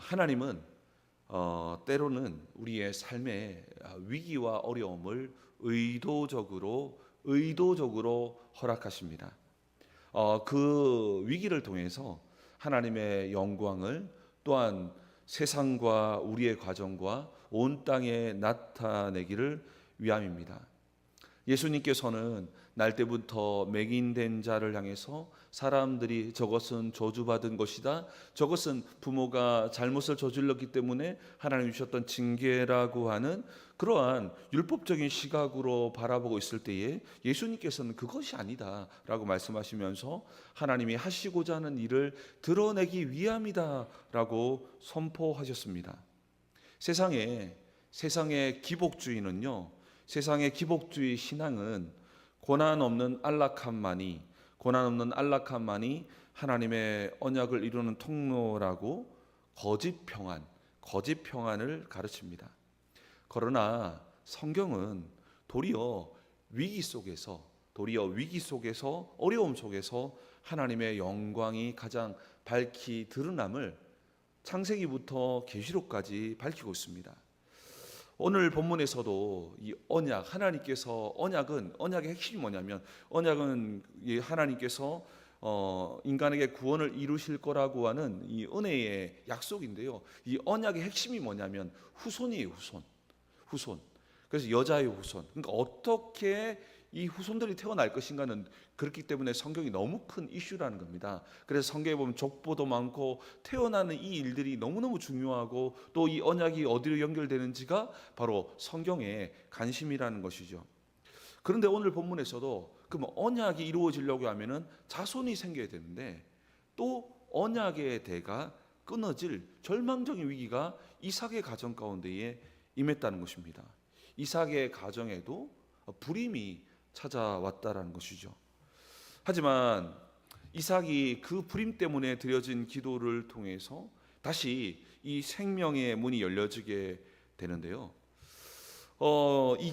하나님은 때로는 우리의 삶의 위기와 어려움을 의도적으로 허락하십니다. 그 위기를 통해서 하나님의 영광을 또한 세상과 우리의 가정과 온 땅에 나타내기를 위함입니다. 예수님께서는 날 때부터 맹인된 자를 향해서 사람들이 저것은 저주받은 것이다, 저것은 부모가 잘못을 저질렀기 때문에 하나님 주셨던 징계라고 하는 그러한 율법적인 시각으로 바라보고 있을 때에 예수님께서는 그것이 아니다 라고 말씀하시면서 하나님이 하시고자 하는 일을 드러내기 위함이다 라고 선포하셨습니다. 세상의 기복주의는요, 세상의 기복주의 신앙은 고난 없는 안락함만이 하나님의 언약을 이루는 통로라고 거짓 평안을 가르칩니다. 그러나 성경은 도리어 위기 속에서 어려움 속에서 하나님의 영광이 가장 밝히 드러남을 창세기부터 계시록까지 밝히고 있습니다. 오늘 본문에서도 이 언약, 하나님께서 언약의 핵심이 뭐냐면, 언약은 하나님께서 인간에게 구원을 이루실 거라고 하는 이 은혜의 약속인데요. 이 언약의 핵심이 뭐냐면 후손이에요, 후손. 그래서 여자의 후손. 그러니까 어떻게 이 후손들이 태어날 것인가는 그렇기 때문에 성경이 너무 큰 이슈라는 겁니다. 그래서 성경에 보면 족보도 많고 태어나는 이 일들이 너무너무 중요하고 또 이 언약이 어디로 연결되는지가 바로 성경의 관심이라는 것이죠. 그런데 오늘 본문에서도 그럼 언약이 이루어지려고 하면은 자손이 생겨야 되는데 또 언약의 대가 끊어질 절망적인 위기가 이삭의 가정 가운데에 임했다는 것입니다. 이삭의 가정에도 불임이 찾아왔다라는 것이죠. 하지만 이삭이 그 불임 때문에 드려진 기도를 통해서 다시 이 생명의 문이 열려지게 되는데요. 이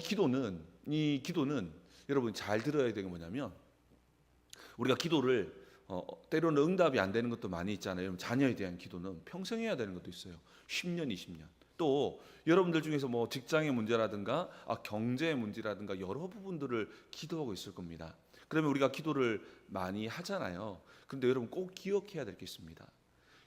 기도는 여러분 잘 들어야 되는 게 뭐냐면, 우리가 기도를 때로는 응답이 안 되는 것도 많이 있잖아요. 자녀에 대한 기도는 평생 해야 되는 것도 있어요. 10년, 20년. 또 여러분들 중에서 뭐 직장의 문제라든가 경제의 문제라든가 여러 부분들을 기도하고 있을 겁니다. 그러면 우리가 기도를 많이 하잖아요. 그런데 여러분 꼭 기억해야 될 게 있습니다.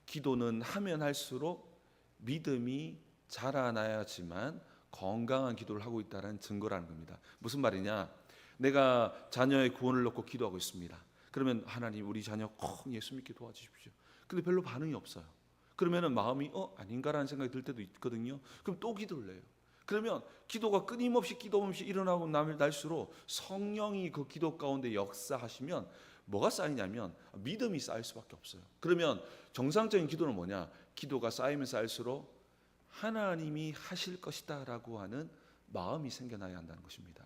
기도는 하면 할수록 믿음이 자라나야지만 건강한 기도를 하고 있다는 증거라는 겁니다. 무슨 말이냐? 내가 자녀의 구원을 놓고 기도하고 있습니다. 그러면 하나님, 우리 자녀 꼭 예수 믿게 도와주십시오. 근데 별로 반응이 없어요. 그러면은 마음이 아닌가라는 생각이 들 때도 있거든요. 그럼 또 기도를 해요. 그러면 기도가 끊임없이 일어나고 날수록 성령이 그 기도 가운데 역사하시면 뭐가 쌓이냐면 믿음이 쌓일 수밖에 없어요. 그러면 정상적인 기도는 뭐냐? 기도가 쌓이면 쌓일수록 하나님이 하실 것이다 라고 하는 마음이 생겨나야 한다는 것입니다.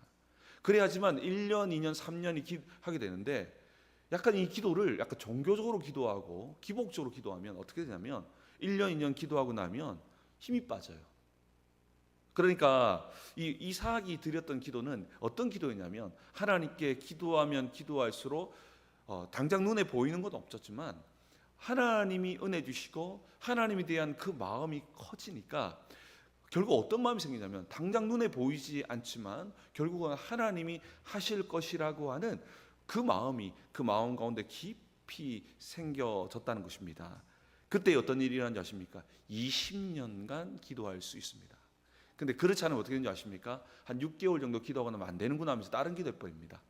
그래야지만 1년, 2년, 3년이 하게 되는데, 약간 이 기도를 약간 종교적으로 기도하고 기복적으로 기도하면 어떻게 되냐면 1년, 2년 기도하고 나면 힘이 빠져요. 그러니까 이 이삭이 드렸던 기도는 어떤 기도였냐면, 하나님께 기도하면 기도할수록 당장 눈에 보이는 건 없었지만 하나님이 은혜 주시고 하나님에 대한 그 마음이 커지니까 결국 어떤 마음이 생기냐면, 당장 눈에 보이지 않지만 결국은 하나님이 하실 것이라고 하는 그 마음 가운데 깊이 생겨졌다는 것입니다. 그때 어떤 일이 일어난지 아십니까? 20년간 기도할 수 있습니다. 근데 그렇지 않으면 어떻게 되는지 아십니까? 한 6개월 정도 기도하고 나면 안 되는구나 하면서 다른 기도해 버립니다.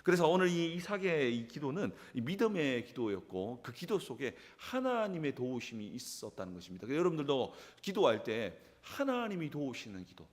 그래서 오늘 이 이삭의 이 기도는 믿음의 기도였고, 그 기도 속에 하나님의 도우심이 있었다는 것입니다. 그래서 여러분들도 기도할 때 하나님이 도우시는 기도,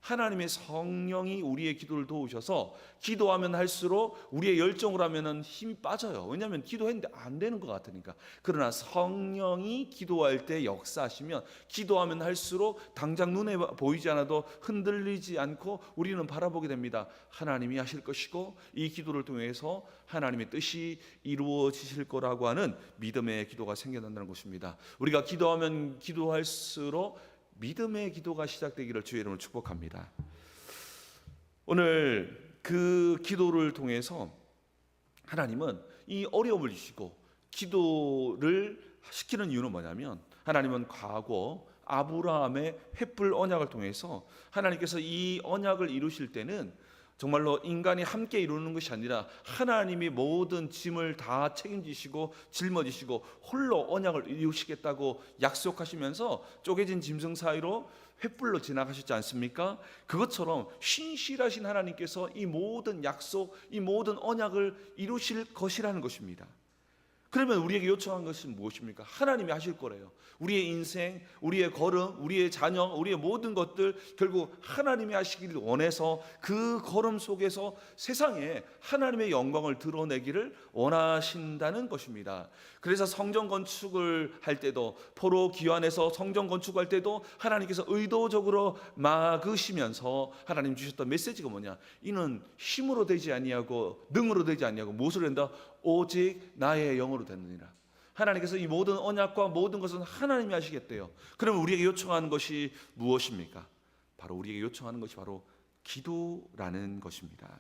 하나님의 성령이 우리의 기도를 도우셔서 기도하면 할수록 우리의 열정을 하면은 힘이 빠져요. 왜냐하면 기도했는데 안 되는 것 같으니까. 그러나 성령이 기도할 때 역사하시면 기도하면 할수록 당장 눈에 보이지 않아도 흔들리지 않고 우리는 바라보게 됩니다. 하나님이 하실 것이고 이 기도를 통해서 하나님의 뜻이 이루어지실 거라고 하는 믿음의 기도가 생겨난다는 것입니다. 우리가 기도하면 기도할수록 믿음의 기도가 시작되기를 주의 이름으로 축복합니다. 오늘 그 기도를 통해서 하나님은 이 어려움을 주시고 기도를 시키는 이유는 뭐냐면, 하나님은 과거 아브라함의 횃불 언약을 통해서 하나님께서 이 언약을 이루실 때는 정말로 인간이 함께 이루는 것이 아니라 하나님이 모든 짐을 다 책임지시고 짊어지시고 홀로 언약을 이루시겠다고 약속하시면서 쪼개진 짐승 사이로 횃불로 지나가셨지 않습니까? 그것처럼 신실하신 하나님께서 이 모든 약속, 이 모든 언약을 이루실 것이라는 것입니다. 그러면 우리에게 요청한 것은 무엇입니까? 하나님이 하실 거래요. 우리의 인생, 우리의 걸음, 우리의 자녀, 우리의 모든 것들 결국 하나님이 하시기를 원해서 그 걸음 속에서 세상에 하나님의 영광을 드러내기를 원하신다는 것입니다. 그래서 성전 건축을 할 때도, 포로 기환에서 성전 건축할 때도 하나님께서 의도적으로 막으시면서 하나님 주셨던 메시지가 뭐냐? 이는 힘으로 되지 아니하고 능으로 되지 아니하고 무엇으로 된다? 오직 나의 영으로 되느니라. 하나님께서 이 모든 언약과 모든 것은 하나님이 하시겠대요. 그러면 우리에게 요청하는 것이 무엇입니까? 바로 우리에게 요청하는 것이 바로 기도라는 것입니다.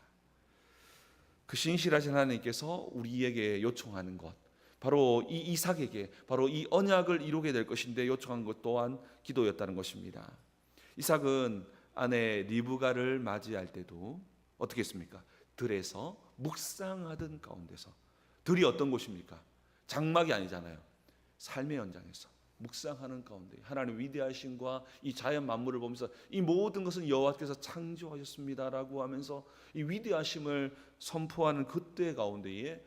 그 신실하신 하나님께서 우리에게 요청하는 것, 바로 이 이삭에게 바로 이 언약을 이루게 될 것인데 요청한 것 또한 기도였다는 것입니다. 이삭은 아내 리브가를 맞이할 때도 어떻게 했습니까? 들에서 묵상하던 가운데서, 들이 어떤 곳입니까? 장막이 아니잖아요. 삶의 현장에서 묵상하는 가운데 하나님 위대하심과 이 자연 만물을 보면서 이 모든 것은 여호와께서 창조하셨습니다라고 하면서 이 위대하심을 선포하는 그때 가운데에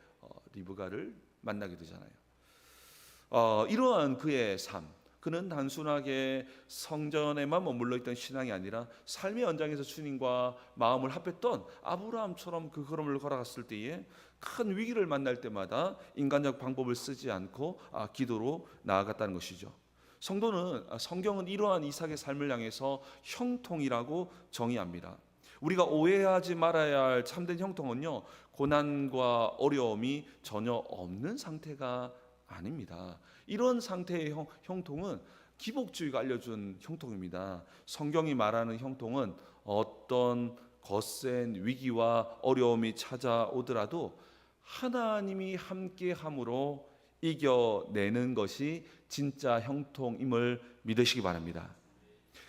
리브가를 만나게 되잖아요. 이러한 그의 삶, 그는 단순하게 성전에만 머물러 있던 신앙이 아니라 삶의 현장에서 주님과 마음을 합했던 아브라함처럼 그 걸음을 걸어갔을 때에 큰 위기를 만날 때마다 인간적 방법을 쓰지 않고 기도로 나아갔다는 것이죠. 성경은 이러한 이삭의 삶을 향해서 형통이라고 정의합니다. 우리가 오해하지 말아야 할 참된 형통은요, 고난과 어려움이 전혀 없는 상태가 아닙니다. 이런 상태의 형통은 기복주의가 알려준 형통입니다. 성경이 말하는 형통은 어떤 거센 위기와 어려움이 찾아오더라도 하나님이 함께함으로 이겨내는 것이 진짜 형통임을 믿으시기 바랍니다.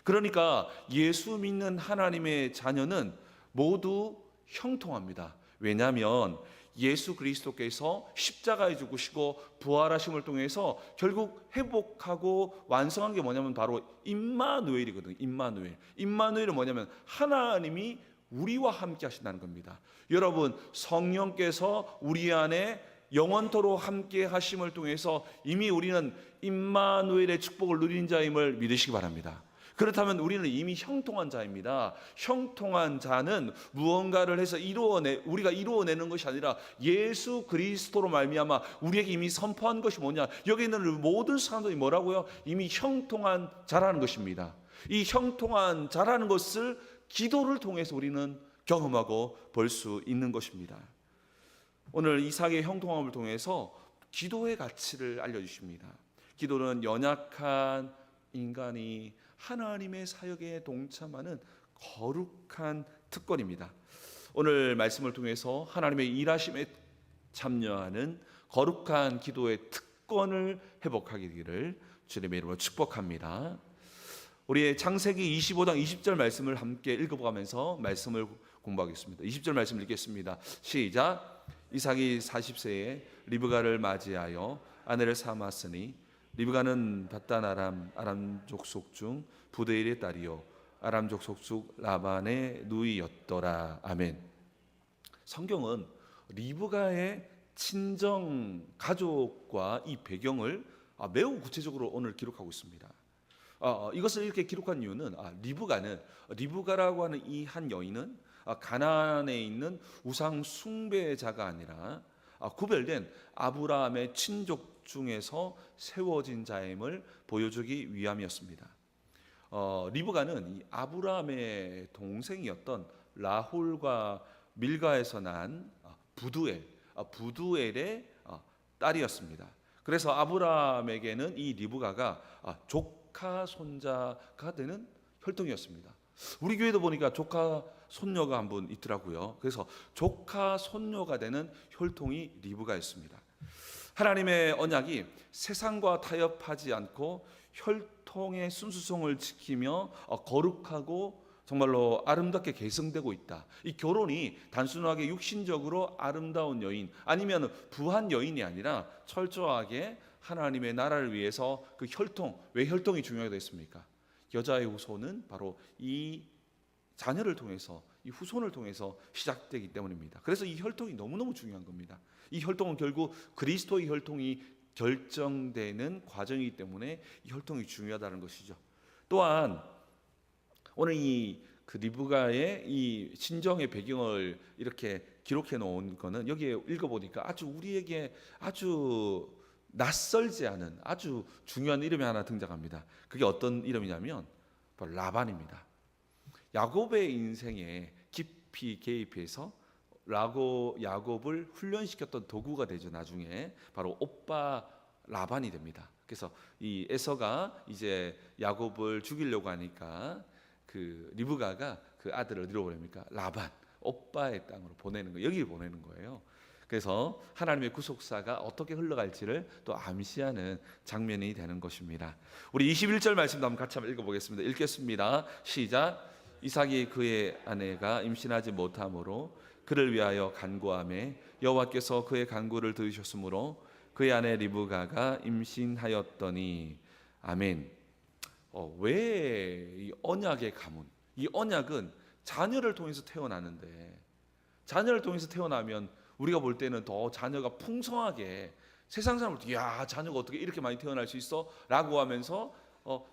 그러니까 예수 믿는 하나님의 자녀는 모두 형통합니다. 왜냐하면 예수 그리스도께서 십자가에 죽으시고 부활하심을 통해서 결국 회복하고 완성한 게 뭐냐면 바로 임마누엘이거든요. 임마누엘은 뭐냐면 하나님이 우리와 함께 하신다는 겁니다. 여러분, 성령께서 우리 안에 영원토록 함께 하심을 통해서 이미 우리는 임마누엘의 축복을 누린 자임을 믿으시기 바랍니다. 그렇다면 우리는 이미 형통한 자입니다. 형통한 자는 무언가를 해서 우리가 이루어내는 것이 아니라 예수 그리스도로 말미암아 우리에게 이미 선포한 것이 뭐냐? 여기 있는 모든 사람들이 뭐라고요? 이미 형통한 자라는 것입니다. 이 형통한 자라는 것을 기도를 통해서 우리는 경험하고 볼 수 있는 것입니다. 오늘 이삭의 형통함을 통해서 기도의 가치를 알려주십니다. 기도는 연약한 인간이 하나님의 사역에 동참하는 거룩한 특권입니다. 오늘 말씀을 통해서 하나님의 일하심에 참여하는 거룩한 기도의 특권을 회복하게 되기를 주님의 이름으로 축복합니다. 우리의 창세기 25장 20절 말씀을 함께 읽어보면서 말씀을 공부하겠습니다. 20절 말씀 읽겠습니다. 시작. 이삭이 40세에 리브가를 맞이하여 아내를 삼았으니 리브가는 밧단 아람 족속 중 부드엘의 딸이요 아람 족속 중 라반의 누이였더라. 아멘. 성경은 리브가의 친정 가족과 이 배경을 매우 구체적으로 오늘 기록하고 있습니다. 이것을 이렇게 기록한 이유는 리브가라고 하는 이 한 여인은 가나안에 있는 우상 숭배자가 아니라 구별된 아브라함의 친족 중에서 세워진 자임을 보여주기 위함이었습니다. 리브가는 이 아브라함의 동생이었던 라홀과 밀가에서 난 부두엘의 딸이었습니다. 그래서 아브라함에게는 이 리브가가 조카 손자가 되는 혈통이었습니다. 우리 교회도 보니까 조카 손녀가 한 분 있더라고요. 그래서 조카 손녀가 되는 혈통이 리브가였습니다. 하나님의 언약이 세상과 타협하지 않고 혈통의 순수성을 지키며 거룩하고 정말로 아름답게 계승되고 있다. 이 결혼이 단순하게 육신적으로 아름다운 여인 아니면 부한 여인이 아니라 철저하게 하나님의 나라를 위해서 그 혈통, 왜 혈통이 중요하게 됐습니까? 여자의 후손은 바로 이 자녀를 통해서, 이 후손을 통해서 시작되기 때문입니다. 그래서 이 혈통이 너무너무 중요한 겁니다. 이 혈통은 결국 그리스도의 혈통이 결정되는 과정이기 때문에 이 혈통이 중요하다는 것이죠. 또한 오늘 그 리브가의 이 친정의 배경을 이렇게 기록해 놓은 거는 여기에 읽어보니까 아주 우리에게 아주 낯설지 않은 아주 중요한 이름이 하나 등장합니다. 그게 어떤 이름이냐면 바로 라반입니다. 야곱의 인생에 깊이 개입해서 야곱을 훈련시켰던 도구가 되죠. 나중에 바로 오빠 라반이 됩니다. 그래서 이 에서가 이제 야곱을 죽이려고 하니까 그 리브가가 그 아들을 어디로 보냅니까? 라반, 오빠의 땅으로 보내는 거예요. 여기 보내는 거예요. 그래서 하나님의 구속사가 어떻게 흘러갈지를 또 암시하는 장면이 되는 것입니다. 우리 21절 말씀도 한번 같이 한번 읽어보겠습니다. 읽겠습니다. 시작. 이삭이 그의 아내가 임신하지 못함으로 그를 위하여 간구하매 여호와께서 그의 간구를 들으셨으므로 그의 아내 리브가가 임신하였더니. 아멘. 왜 이 언약의 가문? 이 언약은 자녀를 통해서 태어나는데, 자녀를 통해서 태어나면 우리가 볼 때는 더 자녀가 풍성하게, 세상 사람들 야 자녀가 어떻게 이렇게 많이 태어날 수 있어? 라고 하면서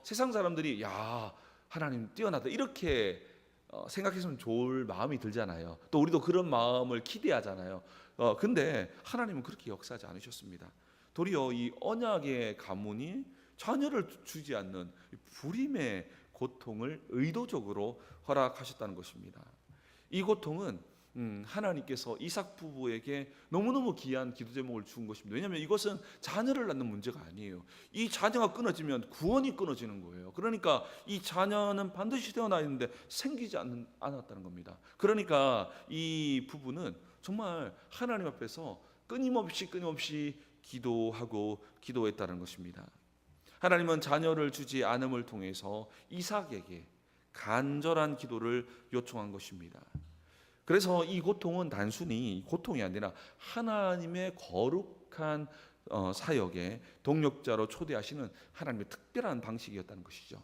세상 사람들이 야 하나님 뛰어나다 이렇게 생각했으면 좋을 마음이 들잖아요. 또 우리도 그런 마음을 기대하잖아요. 근데 하나님은 그렇게 역사하지 않으셨습니다. 도리어 이 언약의 가문이 자녀를 주지 않는 불임의 고통을 의도적으로 허락하셨다는 것입니다. 이 고통은 하나님께서 이삭 부부에게 너무너무 귀한 기도 제목을 준 것입니다. 왜냐하면 이것은 자녀를 낳는 문제가 아니에요. 이 자녀가 끊어지면 구원이 끊어지는 거예요. 그러니까 이 자녀는 반드시 태어나야 하는데 생기지 않았다는 겁니다. 그러니까 이 부부는 정말 하나님 앞에서 끊임없이 기도하고 기도했다는 것입니다. 하나님은 자녀를 주지 않음을 통해서 이삭에게 간절한 기도를 요청한 것입니다. 그래서 이 고통은 단순히 고통이 아니라 하나님의 거룩한 사역의 동력자로 초대하시는 하나님의 특별한 방식이었다는 것이죠.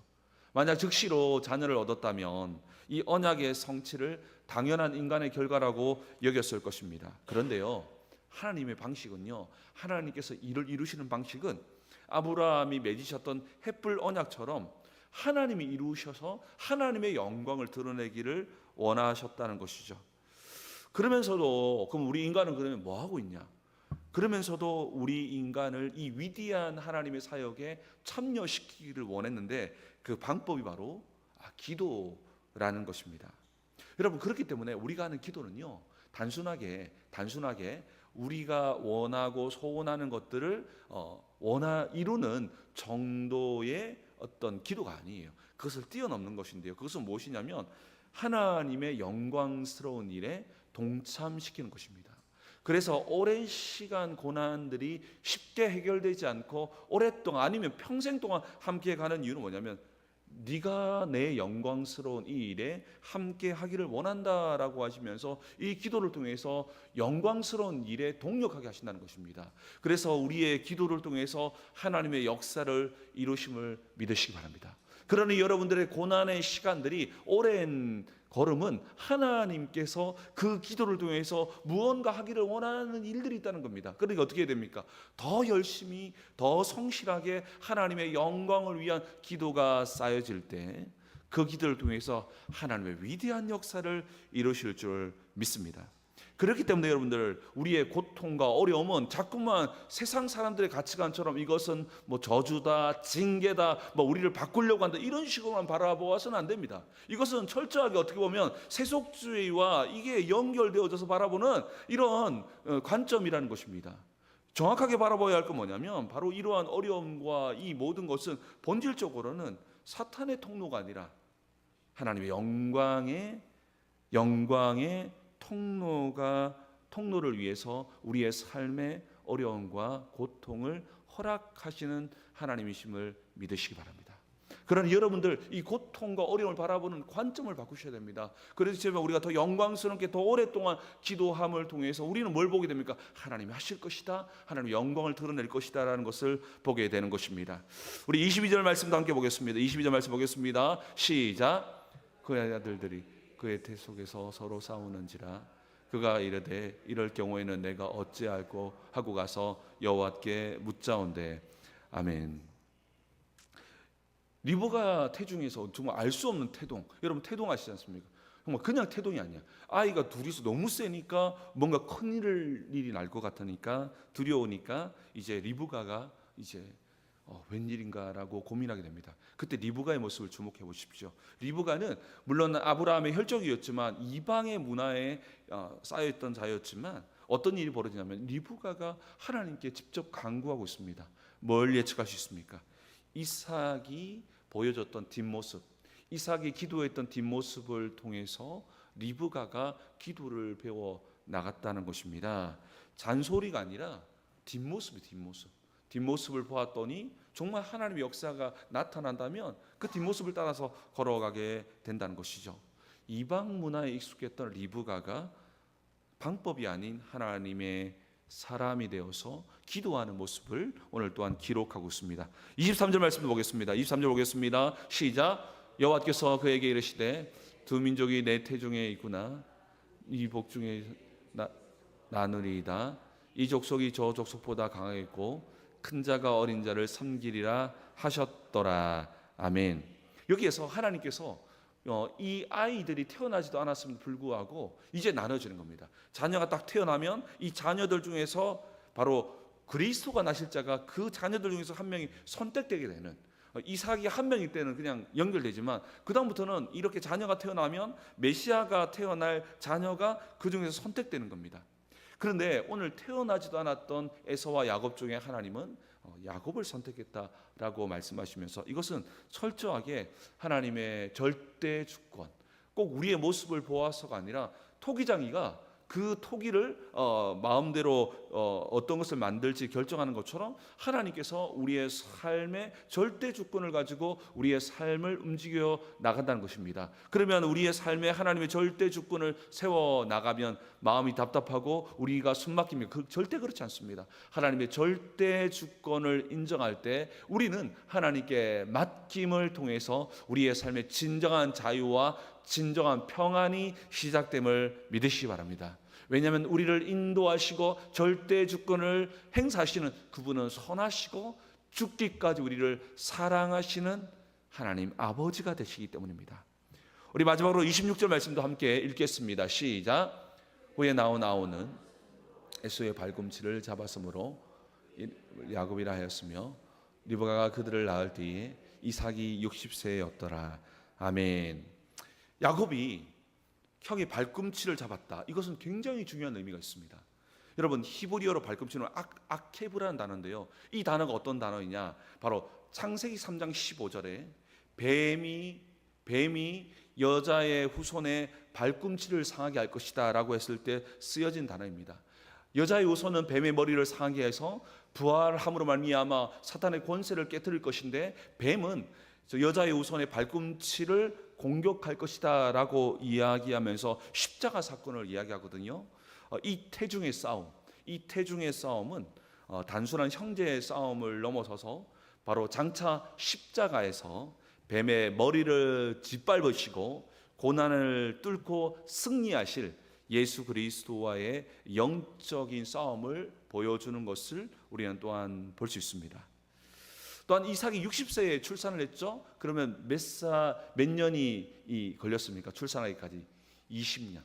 만약 즉시로 자녀를 얻었다면 이 언약의 성취를 당연한 인간의 결과라고 여겼을 것입니다. 그런데요, 하나님의 방식은요, 하나님께서 일을 이루시는 방식은 아브라함이 맺으셨던 햇불 언약처럼 하나님이 이루셔서 하나님의 영광을 드러내기를 원하셨다는 것이죠. 그러면서도 그럼 우리 인간은 그러면 뭐 하고 있냐? 그러면서도 우리 인간을 이 위대한 하나님의 사역에 참여시키기를 원했는데 그 방법이 바로 기도라는 것입니다. 여러분, 그렇기 때문에 우리가 하는 기도는요, 단순하게 우리가 원하고 소원하는 것들을 이루는 정도의 어떤 기도가 아니에요. 그것을 뛰어넘는 것인데요. 그것은 무엇이냐면 하나님의 영광스러운 일에 동참시키는 것입니다. 그래서 오랜 시간 고난들이 쉽게 해결되지 않고 오랫동안 아니면 평생 동안 함께 가는 이유는 뭐냐면 네가 내 영광스러운 이 일에 함께 하기를 원한다라고 하시면서 이 기도를 통해서 영광스러운 일에 동력하게 하신다는 것입니다. 그래서 우리의 기도를 통해서 하나님의 역사를 이루심을 믿으시기 바랍니다. 그러니 여러분들의 고난의 시간들이 오랜 걸음은 하나님께서 그 기도를 통해서 무언가 하기를 원하는 일들이 있다는 겁니다. 그러니까 어떻게 해야 됩니까? 더 열심히, 더 성실하게 하나님의 영광을 위한 기도가 쌓여질 때 그 기도를 통해서 하나님의 위대한 역사를 이루실 줄 믿습니다. 그렇기 때문에 여러분들, 우리의 고통과 어려움은 자꾸만 세상 사람들의 가치관처럼 이것은 뭐 저주다, 징계다, 뭐 우리를 바꾸려고 한다 이런 식으로만 바라보아서는 안 됩니다. 이것은 철저하게 어떻게 보면 세속주의와 이게 연결되어져서 바라보는 이런 관점이라는 것입니다. 정확하게 바라봐야 할 건 뭐냐면 바로 이러한 어려움과 이 모든 것은 본질적으로는 사탄의 통로가 아니라 하나님의 영광의 통로를 위해서 우리의 삶에 어려움과 고통을 허락하시는 하나님이심을 믿으시기 바랍니다. 그러나 여러분들 이 고통과 어려움을 바라보는 관점을 바꾸셔야 됩니다. 그래서 제발 우리가 더 영광스럽게 더 오랫동안 기도함을 통해서 우리는 뭘 보게 됩니까? 하나님이 하실 것이다, 하나님의 영광을 드러낼 것이다 라는 것을 보게 되는 것입니다. 우리 22절 말씀도 함께 보겠습니다. 22절 말씀 보겠습니다. 시작. 그의 아들들이 그의 태 속에서 서로 싸우는지라 그가 이르되 이럴 경우에는 내가 어찌할꼬 하고 가서 여호와께 묻자온대. 아멘. 리브가 태중에서 정말 알 수 없는 태동. 여러분 태동 아시지 않습니까? 정말 그냥 태동이 아니야. 아이가 둘이서 너무 세니까 뭔가 큰 일이 날 것 같으니까 두려우니까 이제 리브가가 이제 웬일인가라고 고민하게 됩니다. 그때 리브가의 모습을 주목해 보십시오. 리브가는 물론 아브라함의 혈족이었지만 이방의 문화에 쌓여있던 자였지만 어떤 일이 벌어지냐면 리브가가 하나님께 직접 간구하고 있습니다. 뭘 예측할 수 있습니까? 이삭이 보여줬던 뒷모습, 이삭이 기도했던 뒷모습을 통해서 리브가가 기도를 배워 나갔다는 것입니다. 잔소리가 아니라 뒷모습을 보았더니 정말 하나님의 역사가 나타난다면 그 뒷모습을 따라서 걸어가게 된다는 것이죠. 이방 문화에 익숙했던 리브가가 방법이 아닌 하나님의 사람이 되어서 기도하는 모습을 오늘 또한 기록하고 있습니다. 23절 말씀도 보겠습니다. 23절 보겠습니다. 시작. 여호와께서 그에게 이르시되 두 민족이 내 태중에 있구나. 이 복중에 나누리이다. 이 족속이 저 족속보다 강하겠고 큰 자가 어린 자를 섬기리라 하셨더라. 아멘. 여기에서 하나님께서 이 아이들이 태어나지도 않았음에도 불구하고 이제 나눠지는 겁니다. 자녀가 딱 태어나면 이 자녀들 중에서 바로 그리스도가 나실 자가 그 자녀들 중에서 한 명이 선택되게 되는, 이삭이 한 명일 때는 그냥 연결되지만 그 다음부터는 이렇게 자녀가 태어나면 메시아가 태어날 자녀가 그 중에서 선택되는 겁니다. 그런데 오늘 태어나지도 않았던 에서와 야곱 중에 하나님은 야곱을 선택했다라고 말씀하시면서 이것은 철저하게 하나님의 절대 주권, 꼭 우리의 모습을 보아서가 아니라 토기장이가 그 토기를 마음대로 어떤 것을 만들지 결정하는 것처럼 하나님께서 우리의 삶의 절대 주권을 가지고 우리의 삶을 움직여 나간다는 것입니다. 그러면 우리의 삶에 하나님의 절대 주권을 세워 나가면 마음이 답답하고 우리가 숨막힙니까? 절대 그렇지 않습니다. 하나님의 절대 주권을 인정할 때 우리는 하나님께 맡김을 통해서 우리의 삶의 진정한 자유와 진정한 평안이 시작됨을 믿으시기 바랍니다. 왜냐하면 우리를 인도하시고 절대 주권을 행사하시는 그분은 선하시고 죽기까지 우리를 사랑하시는 하나님 아버지가 되시기 때문입니다. 우리 마지막으로 26절 말씀도 함께 읽겠습니다. 시작. 후에 나오는 에서의 발꿈치를 잡았으므로 야곱이라 하였으며 리브가가 그들을 낳을 때에 이삭이 60세였더라. 아멘. 야곱이 형의 발꿈치를 잡았다. 이것은 굉장히 중요한 의미가 있습니다. 여러분 히브리어로 발꿈치는 아케브라는 단어인데요. 이 단어가 어떤 단어이냐? 바로 창세기 3장 15절에 뱀이 여자의 후손의 발꿈치를 상하게 할 것이다 라고 했을 때 쓰여진 단어입니다. 여자의 후손은 뱀의 머리를 상하게 해서 부활함으로 말미암아 사탄의 권세를 깨뜨릴 것인데 뱀은 여자의 후손의 발꿈치를 공격할 것이다 라고 이야기하면서 십자가 사건을 이야기하거든요. 이 태중의 싸움은 단순한 형제의 싸움을 넘어서서 바로 장차 십자가에서 뱀의 머리를 짓밟으시고 고난을 뚫고 승리하실 예수 그리스도와의 영적인 싸움을 보여주는 것을 우리는 또한 볼 수 있습니다. 또한 이삭이 60세에 출산을 했죠. 그러면 몇 년이 걸렸습니까? 출산하기까지 20년.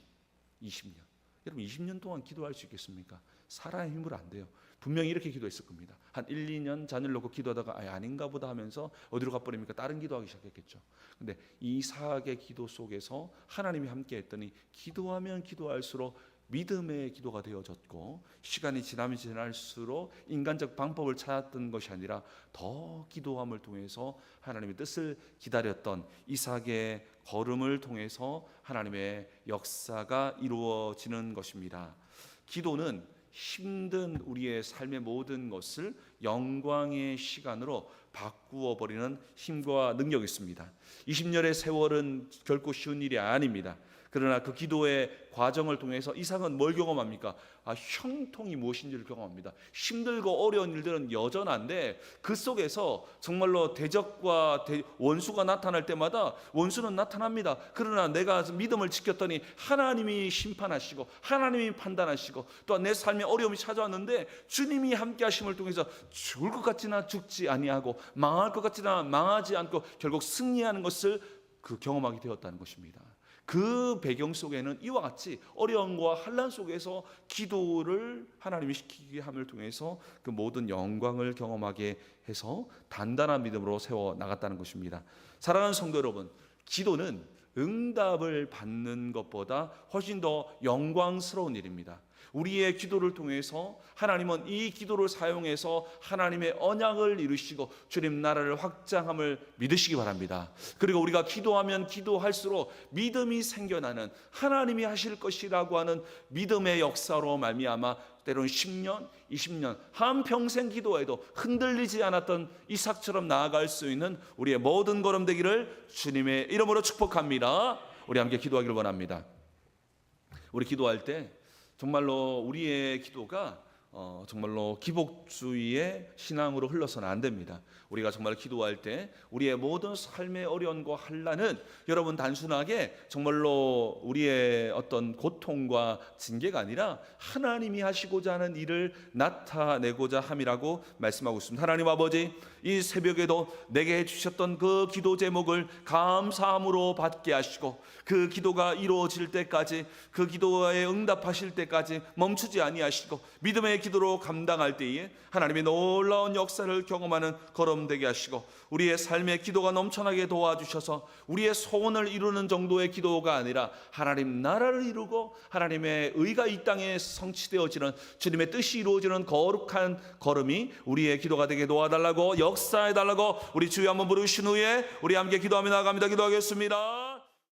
여러분 20년 동안 기도할 수 있겠습니까? 사람의 힘으로 안 돼요. 분명히 이렇게 기도했을 겁니다. 한 1, 2년 자녀를 놓고 기도하다가 아닌가 보다 하면서 어디로 가버립니까? 다른 기도하기 시작했겠죠. 근데 이삭의 기도 속에서 하나님이 함께 했더니 기도하면 기도할수록 믿음의 기도가 되어졌고 시간이 지나면 지날수록 인간적 방법을 찾았던 것이 아니라 더 기도함을 통해서 하나님의 뜻을 기다렸던 이삭의 걸음을 통해서 하나님의 역사가 이루어지는 것입니다. 기도는 힘든 우리의 삶의 모든 것을 영광의 시간으로 바꾸어 버리는 힘과 능력이 있습니다. 20년의 세월은 결코 쉬운 일이 아닙니다. 그러나 그 기도의 과정을 통해서 이삭은 뭘 경험합니까? 형통이 무엇인지를 경험합니다. 힘들고 어려운 일들은 여전한데 그 속에서 정말로 대적과 원수가 나타날 때마다 원수는 나타납니다. 그러나 내가 믿음을 지켰더니 하나님이 심판하시고 하나님이 판단하시고 또한 내 삶에 어려움이 찾아왔는데 주님이 함께 하심을 통해서 죽을 것 같지나 죽지 아니하고 망할 것 같지나 망하지 않고 결국 승리하는 것을 경험하게 되었다는 것입니다. 그 배경 속에는 이와 같이 어려움과 환난 속에서 기도를 하나님이 시키게 함을 통해서 그 모든 영광을 경험하게 해서 단단한 믿음으로 세워 나갔다는 것입니다. 사랑하는 성도 여러분, 기도는 응답을 받는 것보다 훨씬 더 영광스러운 일입니다. 우리의 기도를 통해서 하나님은 이 기도를 사용해서 하나님의 언약을 이루시고 주님 나라를 확장함을 믿으시기 바랍니다. 그리고 우리가 기도하면 기도할수록 믿음이 생겨나는 하나님이 하실 것이라고 하는 믿음의 역사로 말미암아 때로는 10년, 20년, 한평생 기도해도 흔들리지 않았던 이삭처럼 나아갈 수 있는 우리의 모든 걸음 되기를 주님의 이름으로 축복합니다. 우리 함께 기도하기를 원합니다. 우리 기도할 때 정말로 우리의 기도가 정말로 기복주의의 신앙으로 흘러서는 안 됩니다. 우리가 정말 기도할 때 우리의 모든 삶의 어려움과 환난은 여러분 단순하게 정말로 우리의 어떤 고통과 징계가 아니라 하나님이 하시고자 하는 일을 나타내고자 함이라고 말씀하고 있습니다. 하나님 아버지, 이 새벽에도 내게 주셨던 그 기도 제목을 감사함으로 받게 하시고 그 기도가 이루어질 때까지 그 기도에 응답하실 때까지 멈추지 아니하시고 믿음의 기도로 감당할 때에 하나님의 놀라운 역사를 경험하는 걸음 되게 하시고 우리의 삶의 기도가 넘쳐나게 도와주셔서 우리의 소원을 이루는 정도의 기도가 아니라 하나님 나라를 이루고 하나님의 의가 이 땅에 성취되어지는 주님의 뜻이 이루어지는 거룩한 걸음이 우리의 기도가 되게 도와달라고 역사해달라고 우리 주여 한번 부르신 후에 우리 함께 기도하며 나아갑니다. 기도하겠습니다.